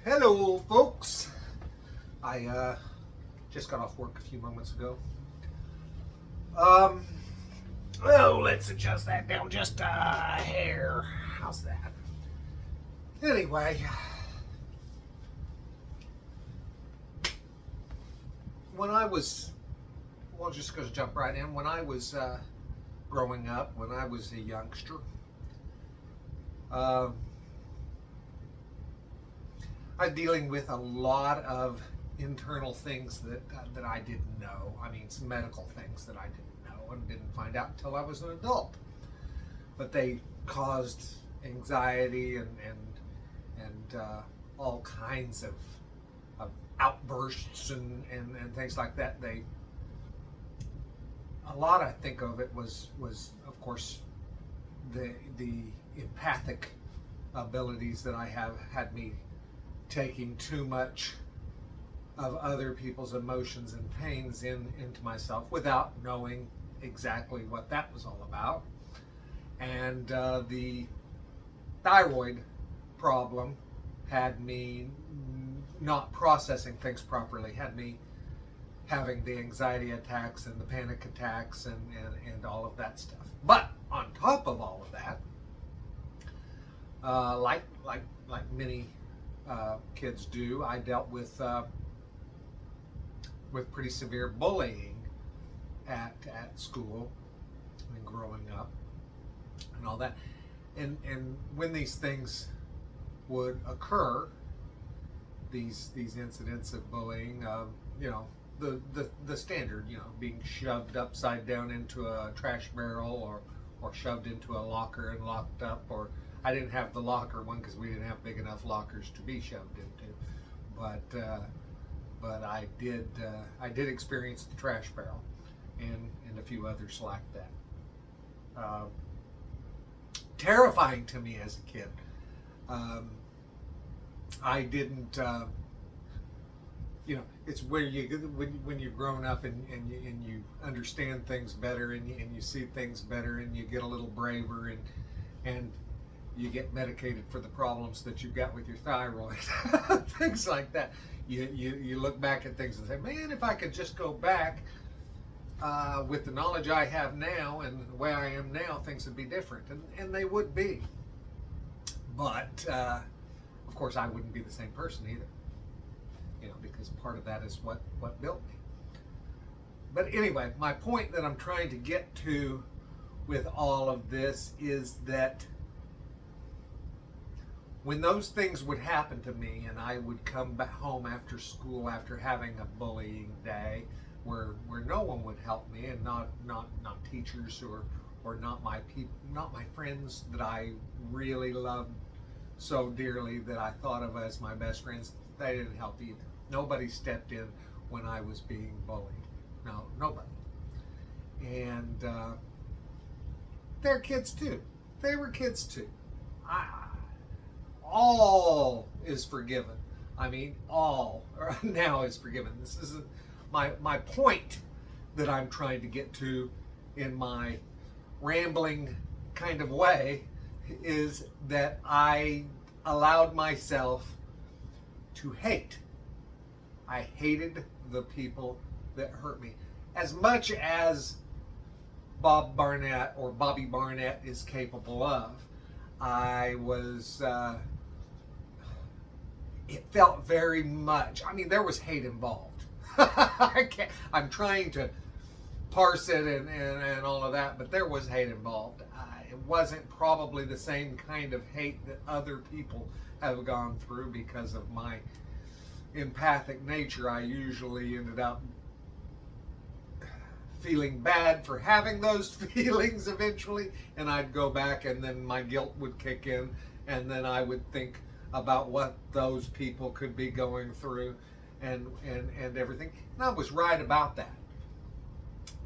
Hello, folks. I just got off work a few moments ago. Um, well, let's adjust that down just a hair. How's that? Anyway, when I was, well, just going to jump right in. When I was growing up, when I was a youngster, um, I'm dealing with a lot of internal things that I didn't know. I mean, some medical things that I didn't know and didn't find out until I was an adult. But they caused anxiety and all kinds of outbursts and things like that. A lot I think of it was of course the empathic abilities that I have had me taking too much of other people's emotions and pains into myself without knowing exactly what that was all about. And the thyroid problem had me not processing things properly, had me having the anxiety attacks and the panic attacks and all of that stuff. But on top of all of that, like many kids do, I dealt with pretty severe bullying at school and growing up and all that. And when these things would occur, these incidents of bullying, the standard, being shoved upside down into a trash barrel or shoved into a locker and locked up, or I didn't have the locker one because we didn't have big enough lockers to be shoved into, but I did experience the trash barrel and a few others like that. Terrifying to me as a kid. I didn't. It's where when you've grown up and you understand things better and you see things better and you get a little braver and you get medicated for the problems that you've got with your thyroid, things like that. You look back at things and say, man, if I could just go back with the knowledge I have now and the way I am now, things would be different, and they would be. But of course, I wouldn't be the same person either. Because part of that is what built me. But anyway, my point that I'm trying to get to with all of this is that when those things would happen to me and I would come back home after school after having a bullying day where no one would help me, and not teachers or not my friends that I really loved so dearly that I thought of as my best friends, they didn't help either. Nobody stepped in when I was being bullied. No, nobody. And they're kids too. They were kids too. All is forgiven. I mean, all now is forgiven. This isn't my point that I'm trying to get to in my rambling kind of way, is that I allowed myself to hate. I hated the people that hurt me as much as Bob Barnett or Bobby Barnett is capable of. I was, it felt very much, I mean, there was hate involved. I'm trying to parse it and all of that, but there was hate involved. It wasn't probably the same kind of hate that other people have gone through because of my empathic nature. I usually ended up feeling bad for having those feelings eventually, and I'd go back and then my guilt would kick in, and then I would think about what those people could be going through and everything. And I was right about that.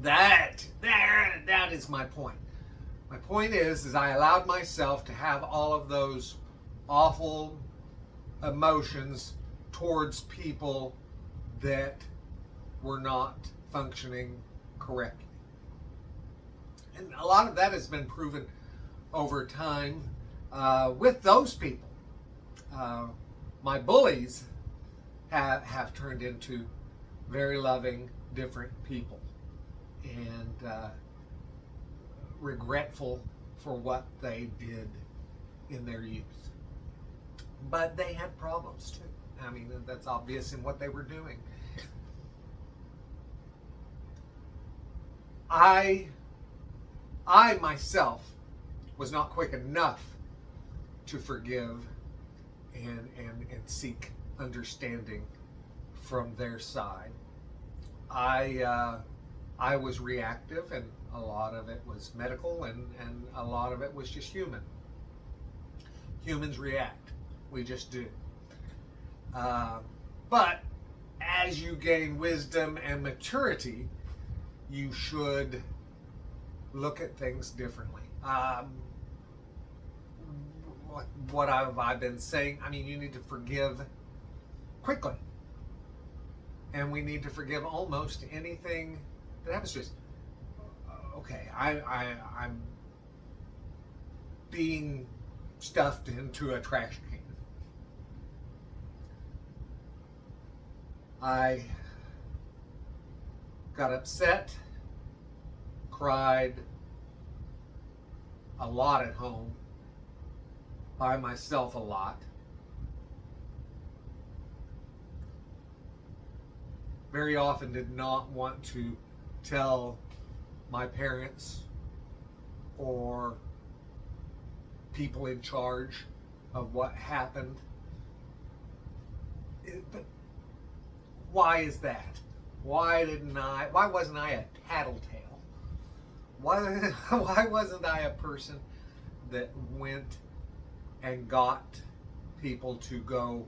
That is my point. My point is I allowed myself to have all of those awful emotions towards people that were not functioning correctly. And a lot of that has been proven over time with those people. my bullies have turned into very loving, different people, and regretful for what they did in their youth. But they had problems too. I mean, that's obvious in what they were doing. I myself was not quick enough to forgive and seek understanding from their side. I was reactive, and a lot of it was medical, and a lot of it was just human. Humans react. We just do. But as you gain wisdom and maturity, you should look at things differently. What have I been saying? I mean, you need to forgive quickly. And we need to forgive almost anything that happens to us. Okay, I'm being stuffed into a trash can. I got upset, cried a lot at home, by myself a lot. Very often did not want to tell my parents or people in charge of what happened. But why is that? Why wasn't I a tattletale? Why wasn't I a person that went and got people to go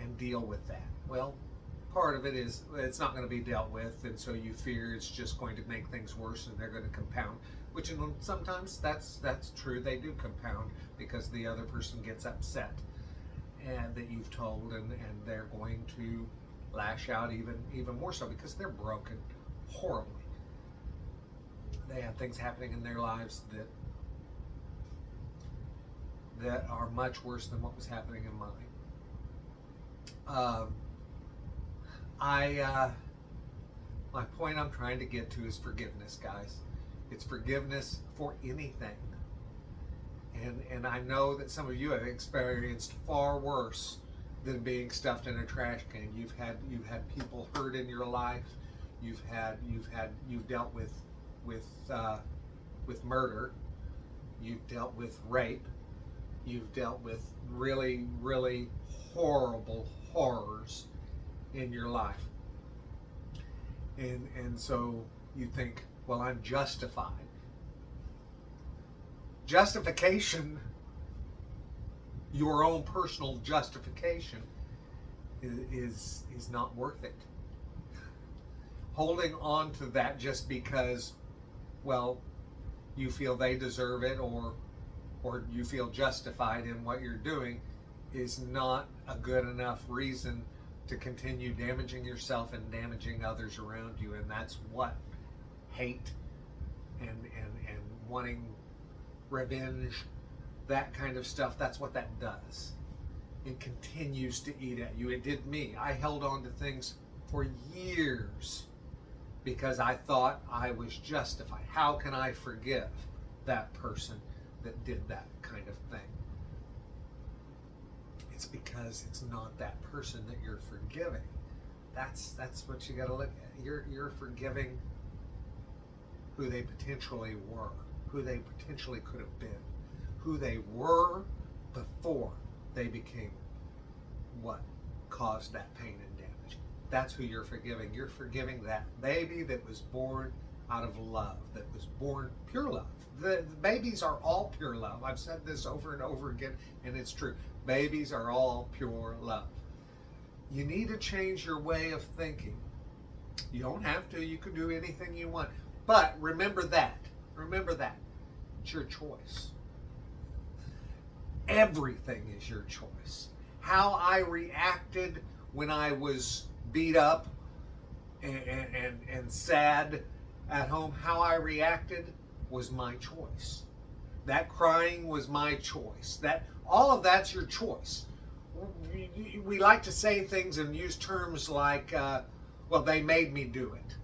and deal with that? Well, part of it is it's not going to be dealt with, and so you fear it's just going to make things worse and they're going to compound, which sometimes that's true. They do compound because the other person gets upset and that you've told, and they're going to lash out even more so because they're broken horribly. They have things happening in their lives that are much worse than what was happening in mine. My point I'm trying to get to is forgiveness, guys. It's forgiveness for anything. And I know that some of you have experienced far worse than being stuffed in a trash can. You've had people hurt in your life. You've dealt with murder. You've dealt with rape. You've dealt with really, really horrible horrors in your life. And so you think, well, I'm justified. Justification, your own personal justification, is not worth it. Holding on to that just because, well, you feel they deserve it, or you feel justified in what you're doing, is not a good enough reason to continue damaging yourself and damaging others around you. And that's what hate and wanting revenge, that kind of stuff, that's what that does. It continues to eat at you. It did me. I held on to things for years because I thought I was justified. How can I forgive that person that did that kind of thing? It's because it's not that person that you're forgiving. That's what you got to look at. You're forgiving who they potentially were, who they potentially could have been, who they were before they became what caused that pain and damage. That's who you're forgiving. You're forgiving that baby that was born out of love, that was born pure love. The babies are all pure love. I've said this over and over again, and it's true. Babies are all pure love. You need to change your way of thinking. You don't have to. You can do anything you want. But remember that. Remember that. It's your choice. Everything is your choice. How I reacted when I was beat up and sad at home, how I reacted was my choice. That crying was my choice. That all of that's your choice. we like to say things and use terms like, well, they made me do it.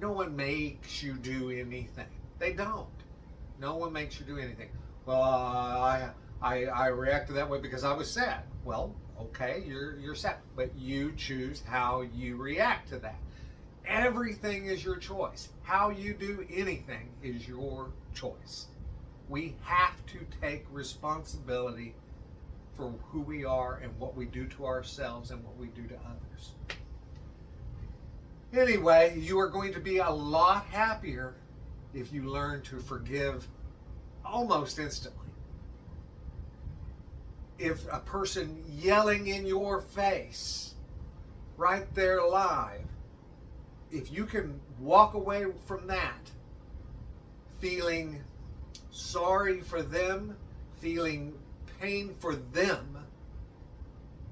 No one makes you do anything. They don't. No one makes you do anything. Well, I reacted that way because I was sad. Well, okay, you're sad, but you choose how you react to that. Everything is your choice. How you do anything is your choice. We have to take responsibility for who we are and what we do to ourselves and what we do to others. Anyway, you are going to be a lot happier if you learn to forgive almost instantly. If a person yelling in your face right there live, if you can walk away from that feeling sorry for them, feeling pain for them,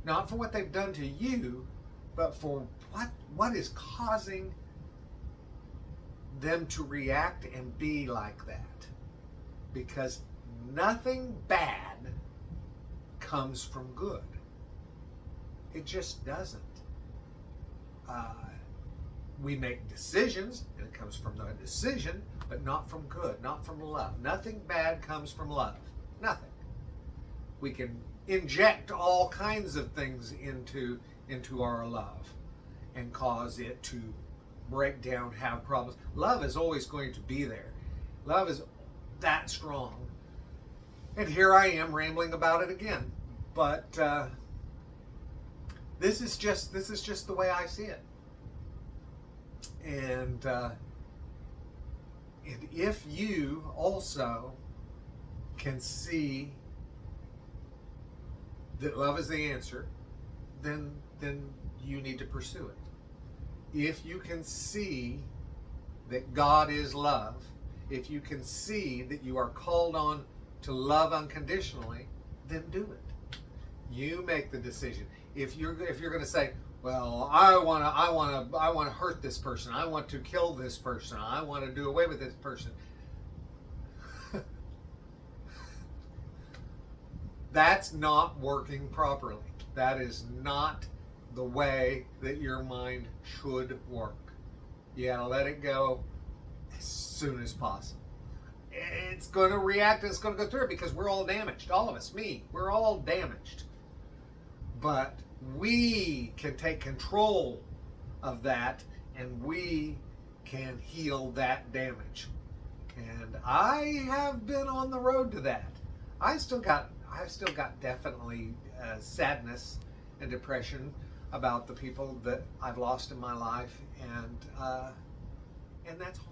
not for what they've done to you, but for what is causing them to react and be like that. Because nothing bad comes from good. It just doesn't. We make decisions, and it comes from the decision, but not from good, not from love. Nothing bad comes from love. Nothing. We can inject all kinds of things into our love and cause it to break down, have problems. Love is always going to be there. Love is that strong. And here I am rambling about it again. But this is just the way I see it. And if you also can see that love is the answer, then you need to pursue it. If you can see that God is love, if you can see that you are called on to love unconditionally, then do it. You make the decision. If you're going to say, well, I want to hurt this person, I want to kill this person, I want to do away with this person, that's not working properly. That is not the way that your mind should work. You gotta let it go as soon as possible. It's going to react and it's going to go through it because we're all damaged. All of us, me, we're all damaged. But we can take control of that and we can heal that damage. And I have been on the road to that. I've still got definitely sadness and depression about the people that I've lost in my life, and that's hard.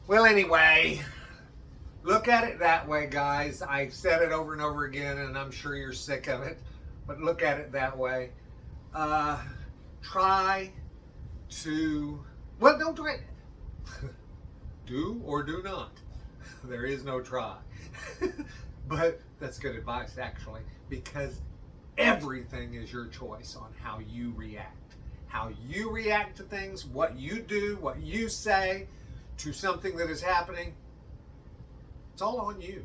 Well, anyway, look at it that way, guys. I've said it over and over again, and I'm sure you're sick of it, but look at it that way. Try to, well, don't try. Do or do not. There is no try. But that's good advice, actually, because everything is your choice on how you react. How you react to things, what you do, what you say to something that is happening, it's all on you.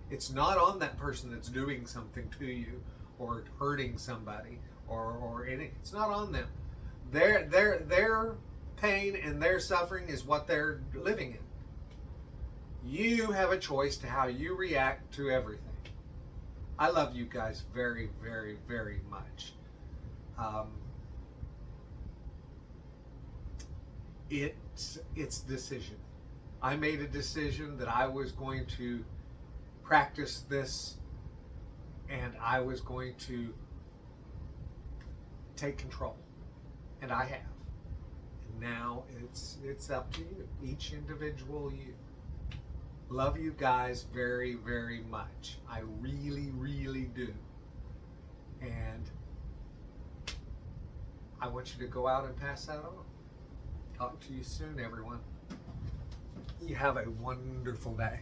It's not on that person that's doing something to you or hurting somebody or any. It's not on them. Their pain and their suffering is what they're living in. You have a choice to how you react to everything. I love you guys very, very, very much. It's decision. I made a decision that I was going to practice this and I was going to take control. And I have. And now it's up to you, each individual you. Love you guys very, very much. I really, really do. And I want you to go out and pass that on. Talk to you soon, everyone. You have a wonderful day.